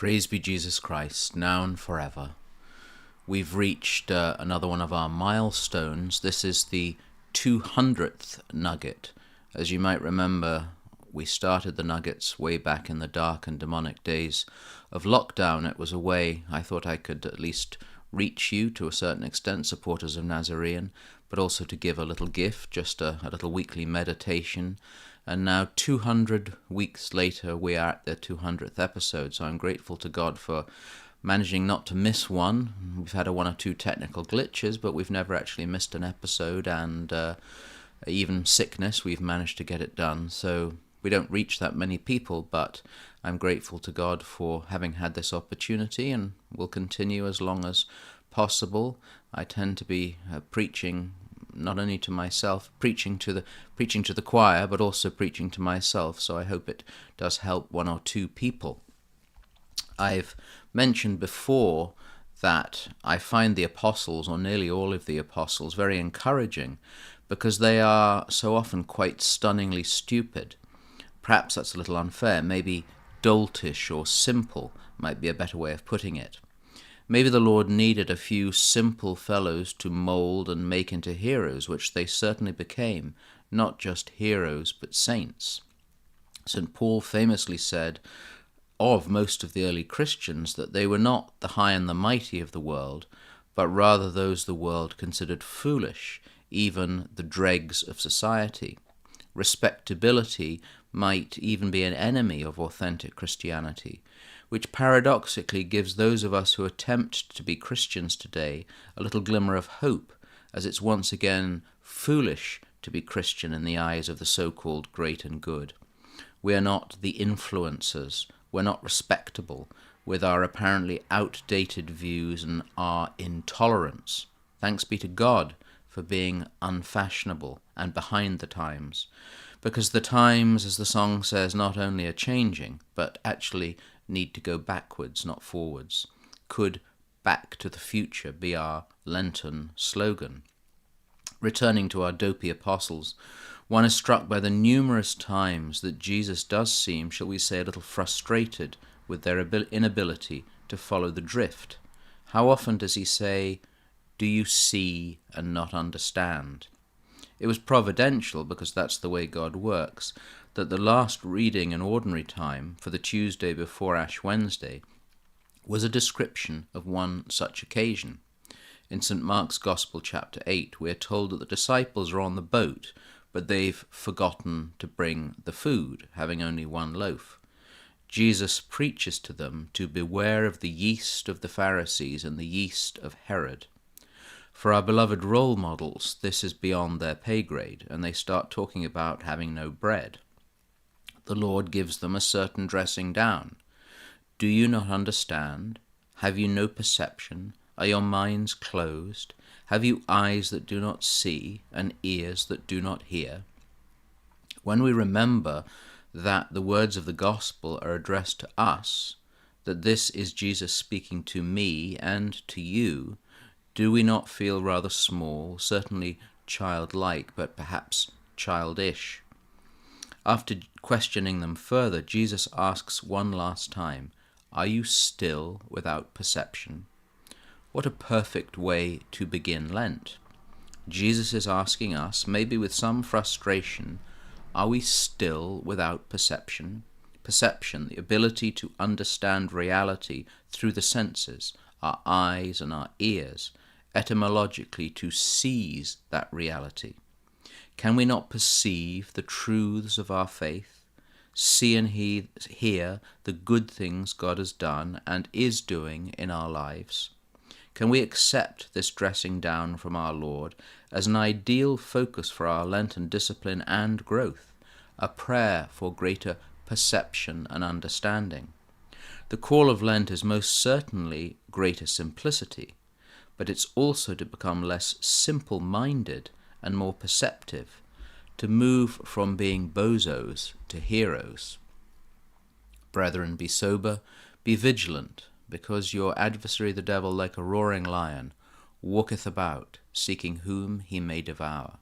Praise be Jesus Christ, now and forever. We've reached another one of our milestones. This is the 200th Nugget. As you might remember, we started the Nuggets way back in the dark and demonic days of lockdown. It was a way I thought I could at least reach you to a certain extent, supporters of Nazarene, but also to give a little gift, just a little weekly meditation. And now 200 weeks later, we are at the 200th episode, so I'm grateful to God for managing not to miss one. We've had one or two technical glitches, but we've never actually missed an episode, and even sickness, we've managed to get it done. So we don't reach that many people, but I'm grateful to God for having had this opportunity, and will continue as long as possible. I tend to be preaching not only to myself, preaching to the choir, but also preaching to myself, so I hope it does help one or two people. I've mentioned before that I find the apostles, or nearly all of the apostles, very encouraging, because they are so often quite stunningly stupid. Perhaps that's a little unfair. Maybe doltish or simple might be a better way of putting it. Maybe the Lord needed a few simple fellows to mould and make into heroes, which they certainly became, not just heroes, but saints. St. Paul famously said of most of the early Christians that they were not the high and the mighty of the world, but rather those the world considered foolish, even the dregs of society. Respectability might even be an enemy of authentic Christianity, which paradoxically gives those of us who attempt to be Christians today a little glimmer of hope, as it's once again foolish to be Christian in the eyes of the so-called great and good. We are not the influencers, we're not respectable, with our apparently outdated views and our intolerance. Thanks be to God for being unfashionable and behind the times, because the times, as the song says, not only are changing, but actually need to go backwards, not forwards. Could back to the future be our Lenten slogan? Returning to our dopey apostles, one is struck by the numerous times that Jesus does seem, shall we say, a little frustrated with their inability to follow the drift. How often does he say, "Do you see and not understand?" It was providential, because that's the way God works, that the last reading in ordinary time for the Tuesday before Ash Wednesday was a description of one such occasion. In St. Mark's Gospel, chapter 8, we are told that the disciples are on the boat, but they've forgotten to bring the food, having only one loaf. Jesus preaches to them to beware of the yeast of the Pharisees and the yeast of Herod. For our beloved role models, this is beyond their pay grade, and they start talking about having no bread. The Lord gives them a certain dressing down. Do you not understand? Have you no perception? Are your minds closed? Have you eyes that do not see, and ears that do not hear? When we remember that the words of the gospel are addressed to us, that this is Jesus speaking to me and to you, do we not feel rather small, certainly childlike, but perhaps childish? After questioning them further, Jesus asks one last time, "Are you still without perception?" What a perfect way to begin Lent. Jesus is asking us, maybe with some frustration, are we still without perception? Perception, the ability to understand reality through the senses, our eyes and our ears, etymologically to seize that reality. Can we not perceive the truths of our faith, see and hear the good things God has done and is doing in our lives? Can we accept this dressing down from our Lord as an ideal focus for our Lenten discipline and growth, a prayer for greater perception and understanding? The call of Lent is most certainly greater simplicity, but it's also to become less simple-minded and more perceptive, to move from being bozos to heroes. Brethren, be sober, be vigilant, because your adversary the devil, like a roaring lion, walketh about, seeking whom he may devour.